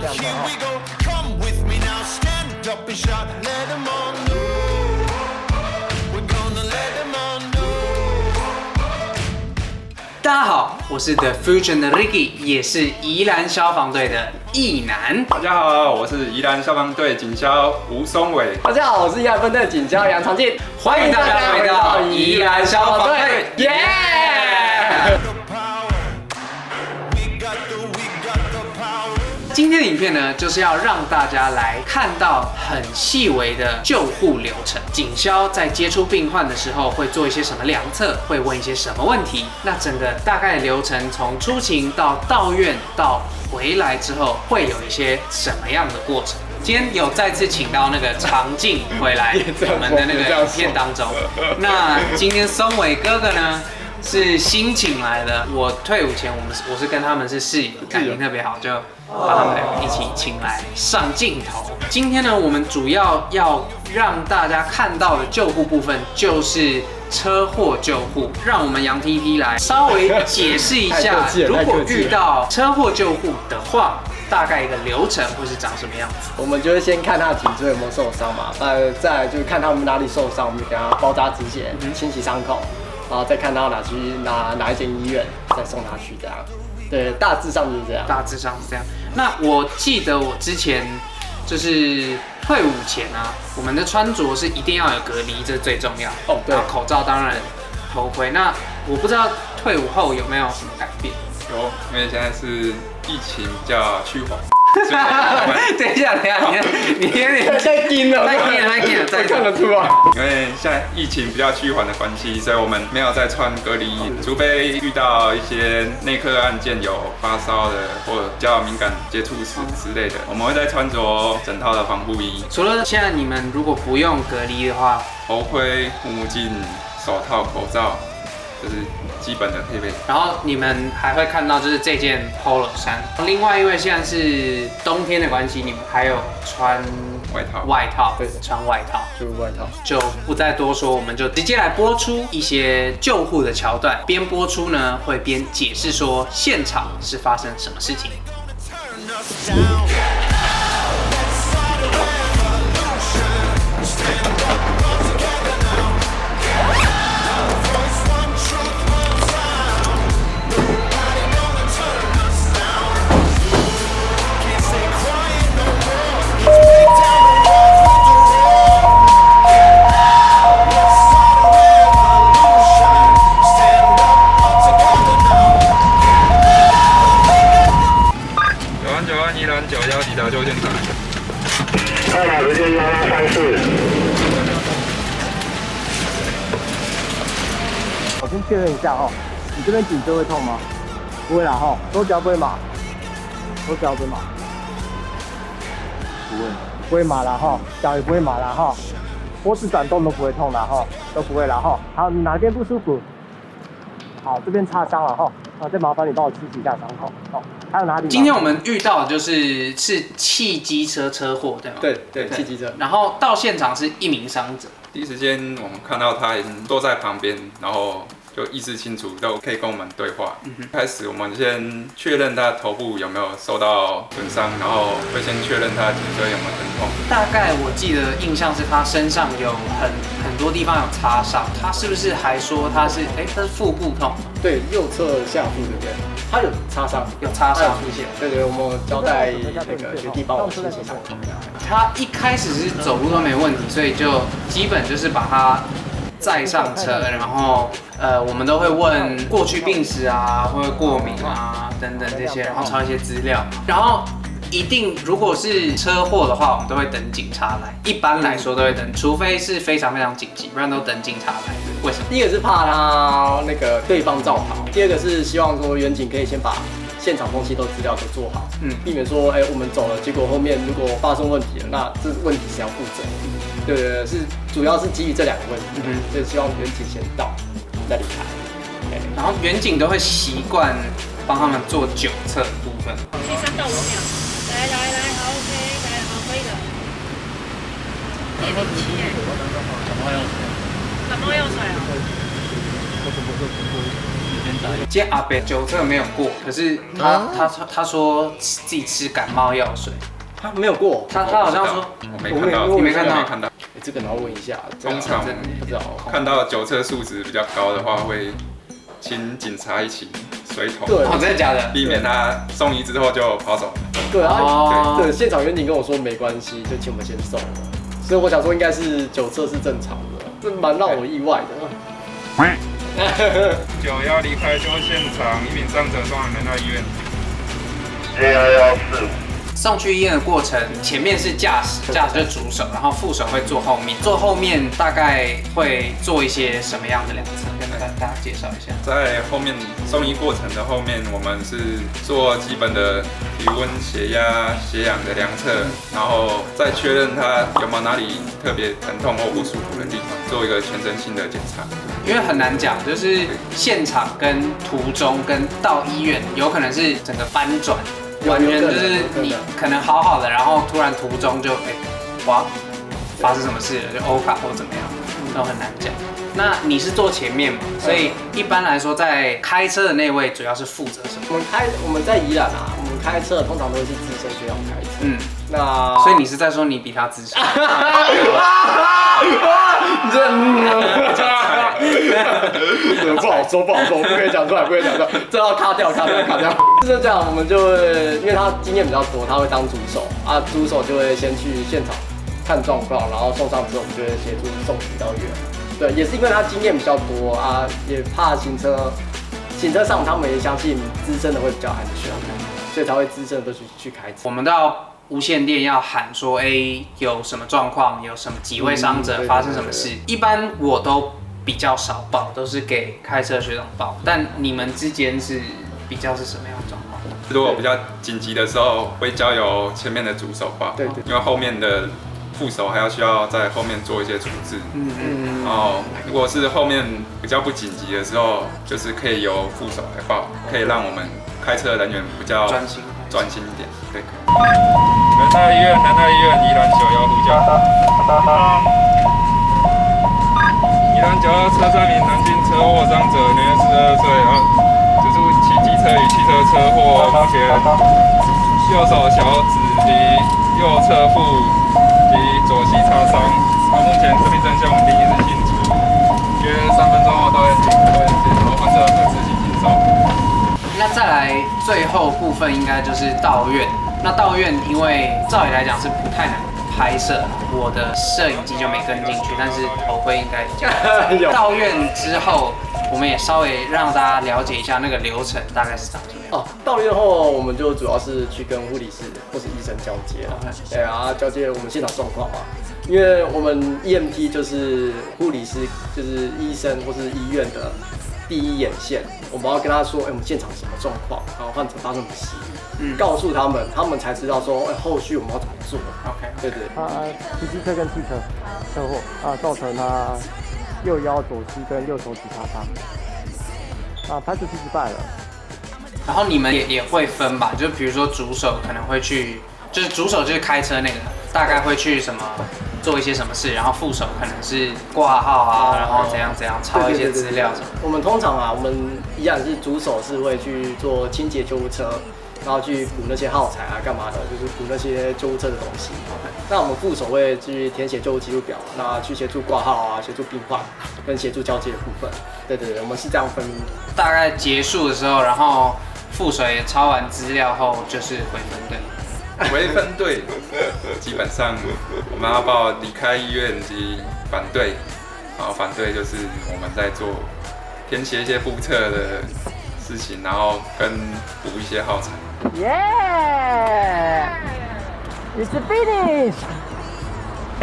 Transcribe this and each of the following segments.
样子大家好，我是 The Fusion 的 Ricky， 也是宜兰消防队的役男。大家好，我是宜兰消防队警消吴松伟。大家好，我是宜兰分队警消杨长进，欢迎大家回到宜兰消防队，耶！今天的影片呢，就是要让大家来看到很细微的救护流程。警消在接触病患的时候会做一些什么量测，会问一些什么问题？那整个大概流程从出勤到院到回来之后，会有一些什么样的过程？今天有再次请到那个常进回来我们的那个影片当中。那今天松伟哥哥呢？是新请来的，我退伍前我是跟他们是室友，感情特别好，就把他们两个一起请来上镜头。今天呢，我们主要让大家看到的救护部分就是车祸救护，让我们杨 TT 来稍微解释一下，如果遇到车祸救护的话，大概一个流程会是长什么样子？我们就会先看他的颈椎有没有受伤嘛，再来就是看他们哪里受伤，我们就给他包扎止血，清洗伤口。然后再看到哪一间医院，再送他去这样。对，大致上就是这样。大致上是这样。那我记得我之前就是退伍前啊，我们的穿着是一定要有隔离，这最重要。哦，对。然后口罩当然，头盔。那我不知道退伍后有没有什么改变？有，因为现在是疫情比较趋缓。等一下，你有点太紧了，太紧了，再看得出来。因为现在疫情比较趋缓的关系，所以我们没有再穿隔离衣，除非遇到一些内科案件有发烧的或者比较敏感接触史之类的，我们会再穿着整套的防护衣。除了现在你们如果不用隔离的话，头盔、护目镜、手套、口罩，就是基本的配备。然后你们还会看到就是这件 Polo 衫。另外因为现在是冬天的关系，你们还有穿外套，对，穿外套，就是外套，就不再多说，我们就直接来播出一些救护的桥段。边播出呢，会边解释说现场是发生什么事情。911抵达救现场。号码时间8834。我先确认一下哦，你这边颈椎会痛吗？不会啦哈，手脚不会麻，手脚不会麻，不会麻啦哈，脚也不会麻啦哈，脖子转动都不会痛啦哈，都不会啦哈。好，你哪边不舒服？好，这边擦伤了哈，再麻烦你帮我清洗一下伤口。好。还有哪里？今天我们遇到的是汽机车车祸，对吗？对，汽机车。然后到现场是一名伤者。第一时间我们看到他已经坐在旁边，然后就意识清楚，都可以跟我们对话。开始我们先确认他头部有没有受到损伤，然后会先确认他颈椎有没有疼痛。大概我记得印象是他身上有很多地方有擦伤，他是不是还说他是腹部痛？对，右侧下腹对不对？他有擦伤，出现。对，我们交代那个学弟帮我清洗伤口。他一开始是走路都没问题，所以就基本就是把他载上车，然后我们都会问过去病史啊，或者过敏啊等等这些，然后抄一些资料，然后一定如果是车祸的话，我们都会等警察来。一般来说都会等，除非是非常非常紧急，不然都等警察来。为什么？第一个是怕他那个对方肇逃，第二个是希望说员警可以先把现场东西资料都做好，避免说我们走了，结果后面如果发生问题了，那这问题谁要负责？对，是主要是基于这两个问题，所以希望员警先到再离开。然后员警都会习惯帮他们做酒测的部分。去3到5秒，来，好 OK， 来，好可以的。107耶。感冒药水啊？我什么时候通过？每天打一。今天阿北酒测没有过，可是他说自己吃感冒药水，他没有过，他好像说我没看到，你没看到？没看到。这个然后问一下，通常不知道看到酒测数值比较高的话，会请警察一起随同，对哦，真的假的？避免他送医之后就跑走。对哦对，现场员警跟我说没关系，就请我们先送了，所以我想说应该是酒测是正常的，这蛮让我意外的。酒要离开就现场，以免伤者送人到医院。JR145。送去医院的过程，前面是驾驶就是主手，然后副手会坐后面。坐后面大概会做一些什么样的量测？跟大家介绍一下。在后面送医过程的后面，我们是做基本的体温、血压、血氧的量测，然后再确认他有没有哪里特别疼痛或不舒服的地方，做一个全身性的检查。因为很难讲，就是现场跟途中跟到医院，有可能是整个翻转。完全就是你可能好好的，然后突然途中就哇，发生什么事了，就欧卡或怎么样，都很难讲。那你是坐前面嘛，所以一般来说，在开车的那位主要是负责什么？我们在宜兰啊，我们开车通常都是资深学长开车。嗯，那所以你是在说你比他资深？不好说，不可以讲出来，这要卡掉。就是这样，我们就会，因为他经验比较多，他会当主手啊，主手就会先去现场看状况，然后送上之后，我们就会协助送医到医院。对，也是因为他经验比较多啊，也怕行车上他们也相信资深的会比较安全，所以才会资深的都去开车。我们到无线电要喊说，有什么状况，有什么几位伤者发生什么事，一般我都比较少报，都是给开车学长报。但你们之间是比较是什么样的状况？如果比较紧急的时候，会交由前面的主手报，对，因为后面的副手还需要在后面做一些处置。然后如果是后面比较不紧急的时候，就是可以由副手来报，可以让我们开车的人员比较专心一点。对。南大医院，宜兰91呼叫。宜兰9号车站名南京车祸伤者，年约42岁，指出其机车与汽车车祸，目前右手小指及右侧腹及左膝擦伤。目前生命真相我们定义是清楚，约3分钟后都会接受患者的自行接受。那再来最后部分应该就是到院。那到院因为照理来讲是不太能拍摄，我的摄影机就没跟进去，但是头盔应该有。到院之后，我们也稍微让大家了解一下那个流程大概是长什么样。到院后我们就主要是去跟护理师或是医生交接了，对啊，交接我们现场状况嘛。因为我们 EMT 就是护理师，就是医生或是医院的第一眼线，我们要跟他说，我们现场什么状况，然后患者发生什么事，告诉他们才知道说，后续我们要怎么做。OK， 对。骑机车跟汽车车祸造成他右腰、左膝跟右手指擦伤，排除器失败了。然后你们也会分吧，就比如说主手可能会去，就是主手就是开车那个，大概会去什么做一些什么事，然后副手可能是挂号啊，然后怎样抄一些资料什么。我们通常我们一样是主手是会去做清洁救护车，然后去补那些耗材干嘛的，就是补那些救护车的东西。那我们副手会去填写救护记录表，那去协助挂号协助病患跟协助交接的部分。对，我们是这样分。大概结束的时候，然后副手也抄完资料后，就是回分队。回分队基本上我们要报离开医院及反队，然后反队就是我们在做填写一些簿册的事情，然后跟补一些耗材。It's finish。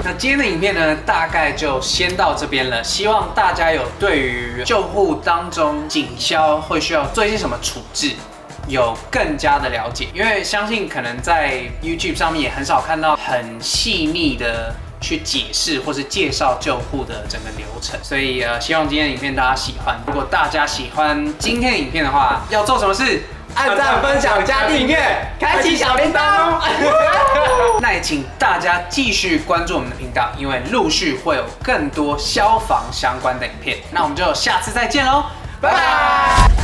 那今天的影片呢，大概就先到这边了。希望大家有对于救护当中警消会需要做一些什么处置，有更加的了解。因为相信可能在 YouTube 上面也很少看到很细腻的去解释或是介绍救护的整个流程，所以希望今天的影片大家喜欢。如果大家喜欢今天的影片的话，要做什么事？按赞、分享、加订阅，开启小铃铛。那也请大家继续关注我们的频道，因为陆续会有更多消防相关的影片。那我们就下次再见喽，拜拜。